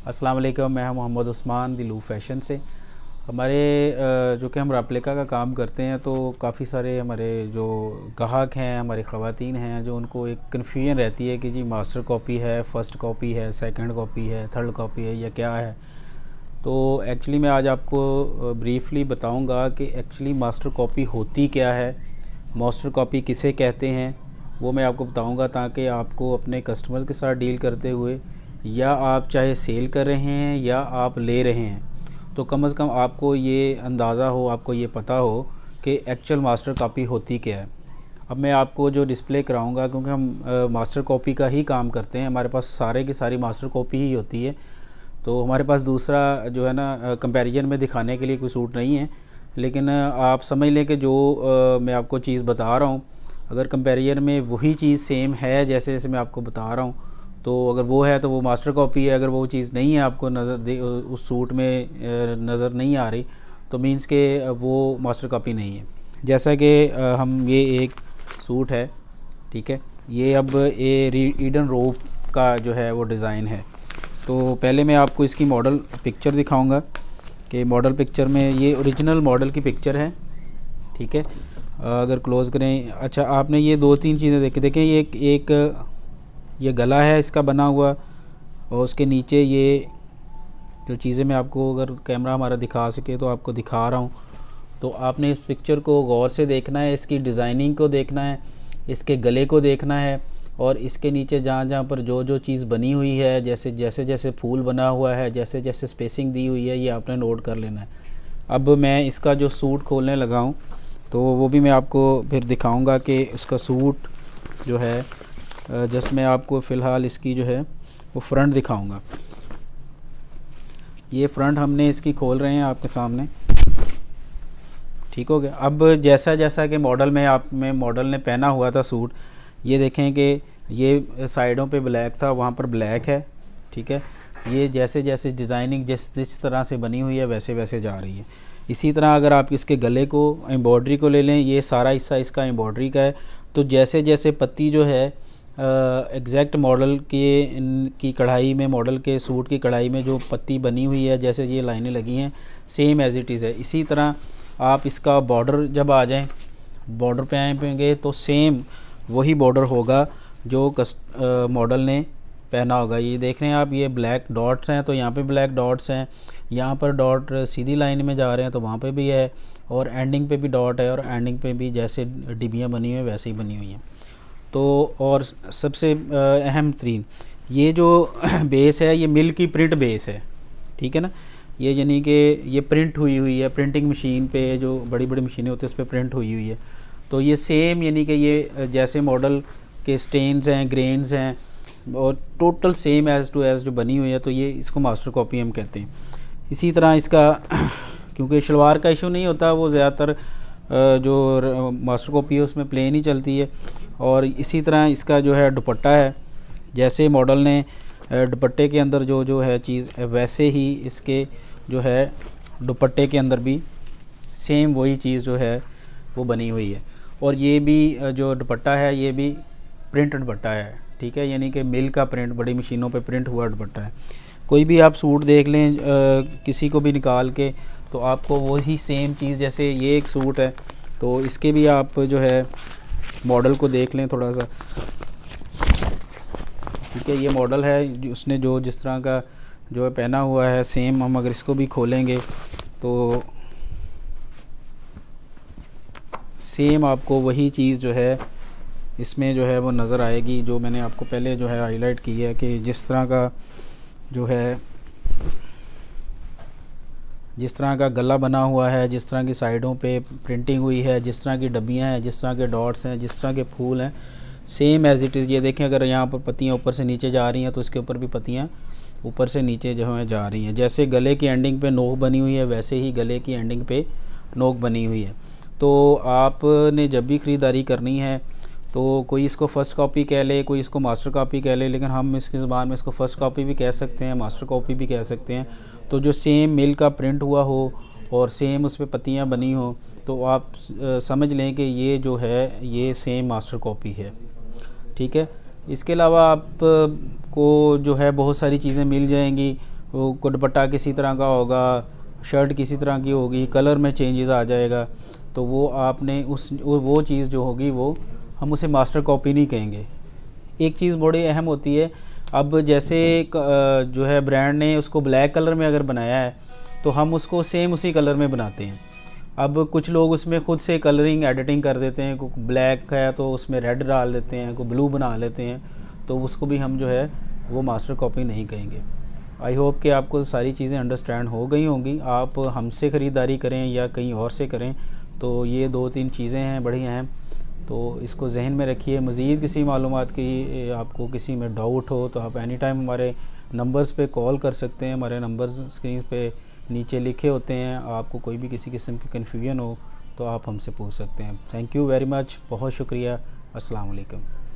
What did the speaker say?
अस्सलाम वालेकुम। मैं मोहम्मद उस्मान दिलू फ़ैशन से। हमारे जो कि हम रेप्लिका का काम करते हैं, तो काफ़ी सारे हमारे जो ग्राहक हैं, हमारी ख़वातीन हैं, जो उनको एक कन्फ्यूजन रहती है कि जी मास्टर कॉपी है, फ़र्स्ट कॉपी है, सेकंड कॉपी है, थर्ड कॉपी है या क्या है। तो एक्चुअली मैं आज आपको ब्रीफली बताऊंगा कि एक्चुअली मास्टर कॉपी होती क्या है, मास्टर कॉपी किसे कहते हैं, वो मैं आपको बताऊंगा, ताकि आपको अपने कस्टमर के साथ डील करते हुए, या आप चाहे सेल कर रहे हैं या आप ले रहे हैं, तो कम से कम आपको ये अंदाज़ा हो, आपको ये पता हो कि एक्चुअल मास्टर कॉपी होती क्या है। अब मैं आपको जो डिस्प्ले कराऊंगा, क्योंकि हम मास्टर कॉपी का ही काम करते हैं, हमारे पास सारे की सारी मास्टर कॉपी ही होती है, तो हमारे पास दूसरा जो है ना कंपैरिजन में दिखाने के लिए कोई सूट नहीं है। लेकिन आप समझ लें कि जो मैं आपको चीज़ बता रहा हूँ, अगर कंपैरिजन में वही चीज़ सेम है जैसे जैसे मैं आपको बता रहा हूँ, तो अगर वो है तो वो मास्टर कॉपी है। अगर वो चीज़ नहीं है, आपको नज़र दे उस सूट में नज़र नहीं आ रही, तो मीन्स के वो मास्टर कॉपी नहीं है। जैसा कि हम ये एक सूट है, ठीक है, ये अब ये ईडन रोप का जो है वो डिज़ाइन है। तो पहले मैं आपको इसकी मॉडल पिक्चर दिखाऊंगा कि मॉडल पिक्चर में ये ओरिजिनल मॉडल की पिक्चर है, ठीक है। अगर क्लोज़ करें, अच्छा आपने ये दो तीन चीज़ें देखें, ये ये गला है इसका बना हुआ, और उसके नीचे ये जो चीज़ें मैं आपको अगर कैमरा हमारा दिखा सके तो आपको दिखा रहा हूँ। तो आपने इस पिक्चर को गौर से देखना है, इसकी डिज़ाइनिंग को देखना है, इसके गले को देखना है, और इसके नीचे जहाँ जहाँ पर जो जो चीज़ बनी हुई है, जैसे जैसे जैसे फूल बना हुआ है, जैसे जैसे स्पेसिंग दी हुई है, ये आपने नोट कर लेना है। अब मैं इसका जो सूट खोलने लगा हूँ, तो वो भी मैं आपको फिर दिखाऊंगा कि इसका सूट जो है, जस्ट मैं आपको फ़िलहाल इसकी जो है वो फ्रंट दिखाऊंगा। ये फ्रंट हमने इसकी खोल रहे हैं आपके सामने, ठीक हो गया। अब जैसा जैसा कि मॉडल ने पहना हुआ था सूट, ये देखें कि ये साइडों पे ब्लैक था, वहाँ पर ब्लैक है, ठीक है। ये जैसे जैसे डिज़ाइनिंग जिस तरह से बनी हुई है वैसे वैसे जा रही है। इसी तरह अगर आप इसके गले को, एम्ब्रॉयडरी को ले लें, ये सारा हिस्सा इसका एम्ब्रॉयडरी का है। तो जैसे जैसे पत्ती जो है एग्जैक्ट मॉडल की कढ़ाई में, मॉडल के सूट की कढ़ाई में जो पत्ती बनी हुई है, जैसे ये लाइनें लगी हैं, सेम एज़ इट इज़ है। इसी तरह आप इसका बॉर्डर जब आ जाएं, बॉर्डर पे आएंगे तो सेम वही बॉर्डर होगा जो मॉडल ने पहना होगा। ये देख रहे हैं आप, ये ब्लैक डॉट्स हैं, तो यहाँ पे ब्लैक डॉट्स हैं, यहाँ पर डॉट सीधी लाइन में जा रहे हैं तो वहाँ पे भी है, और एंडिंग पे भी डॉट है, और एंडिंग पे भी जैसे डिबियाँ बनी हुई हैं वैसे ही बनी हुई हैं। तो और सबसे अहम तरीन ये जो बेस है, ये मिल की प्रिंट बेस है, ठीक है ना। ये यानी कि ये प्रिंट हुई है, प्रिंटिंग मशीन पे, जो बड़ी बड़ी मशीनें होती हैं उस पर प्रिंट हुई है। तो ये सेम यानी कि ये जैसे मॉडल के स्टेन्स हैं, ग्रेन्स हैं, और total same as to as जो बनी हुई है, तो ये इसको मास्टर कॉपी हम कहते हैं। इसी तरह इसका क्योंकि शलवार का इशू नहीं होता, वो ज़्यादातर जो मास्टर कॉपी है उसमें प्लेन ही चलती है। और इसी तरह इसका जो है दुपट्टा है, जैसे मॉडल ने दुपट्टे के अंदर जो जो है चीज़, वैसे ही इसके जो है दुपट्टे के अंदर भी सेम वही चीज़ जो है वो बनी हुई है। और ये भी जो दुपट्टा है, ये भी प्रिंट दुपट्टा है, ठीक है, यानी कि मिल का प्रिंट, बड़ी मशीनों पे प्रिंट हुआ दुपट्टा है। कोई भी आप सूट देख लें किसी को भी निकाल के, तो आपको वही सेम चीज़, जैसे ये एक सूट है, तो इसके भी आप जो है मॉडल को देख लें थोड़ा सा, ठीक है। ये मॉडल है, उसने जो जिस तरह का जो है पहना हुआ है, सेम हम अगर इसको भी खोलेंगे तो सेम आपको वही चीज़ जो है इसमें जो है वो नज़र आएगी, जो मैंने आपको पहले जो है हाईलाइट की है कि जिस तरह का जो है, जिस तरह का गला बना हुआ है, जिस तरह की साइडों पे प्रिंटिंग हुई है, जिस तरह की डब्बियाँ हैं, जिस तरह के डॉट्स हैं, जिस तरह के फूल हैं, सेम एज़ इट इज़। ये देखें, अगर यहाँ पर पत्तियाँ ऊपर से नीचे जा रही हैं तो इसके ऊपर भी पत्तियाँ ऊपर से नीचे जो है जा रही हैं। जैसे गले की एंडिंग पे नोक बनी हुई है, वैसे ही गले की एंडिंग पे नोक बनी हुई है। तो आपने जब भी ख़रीदारी करनी है, तो कोई इसको फ़र्स्ट कॉपी कह ले, कोई इसको मास्टर कॉपी कह ले, लेकिन हम इसकी ज़ुबान में इसको फ़र्स्ट कॉपी भी कह सकते हैं, मास्टर कॉपी भी कह सकते हैं। तो जो सेम मिल का प्रिंट हुआ हो और सेम उस पर पत्तियाँ बनी हो, तो आप समझ लें कि ये जो है ये सेम मास्टर कॉपी है, ठीक है। इसके अलावा आप को जो है बहुत सारी चीज़ें मिल जाएंगी। वो को दुपट्टा किसी तरह का होगा, शर्ट किसी तरह की होगी, कलर में चेंजेस आ जाएगा, तो वो आपने वो चीज़ जो होगी वो हम उसे मास्टर कॉपी नहीं कहेंगे। एक चीज़ बड़ी अहम होती है, अब जैसे जो है ब्रांड ने उसको ब्लैक कलर में अगर बनाया है तो हम उसको सेम उसी कलर में बनाते हैं। अब कुछ लोग उसमें ख़ुद से कलरिंग एडिटिंग कर देते हैं, कोई ब्लैक है तो उसमें रेड डाल देते हैं, कोई ब्लू बना लेते हैं, तो उसको भी हम जो है वो मास्टर कॉपी नहीं कहेंगे। आई होप कि आपको सारी चीज़ें अंडरस्टैंड हो गई होंगी। आप हमसे ख़रीदारी करें या कहीं और से करें, तो ये 2-3 चीज़ें हैं बड़ी अहम, तो इसको जहन में रखिए। मज़ीद किसी मालूमात की आपको किसी में डाउट हो तो आप एनी टाइम हमारे नंबर्स पे कॉल कर सकते हैं। हमारे नंबर्स स्क्रीन पे नीचे लिखे होते हैं। आपको कोई भी किसी किस्म की कन्फ्यूजन हो तो आप हमसे पूछ सकते हैं। थैंक यू वेरी मच, बहुत शुक्रिया। अस्सलाम वालेकुम।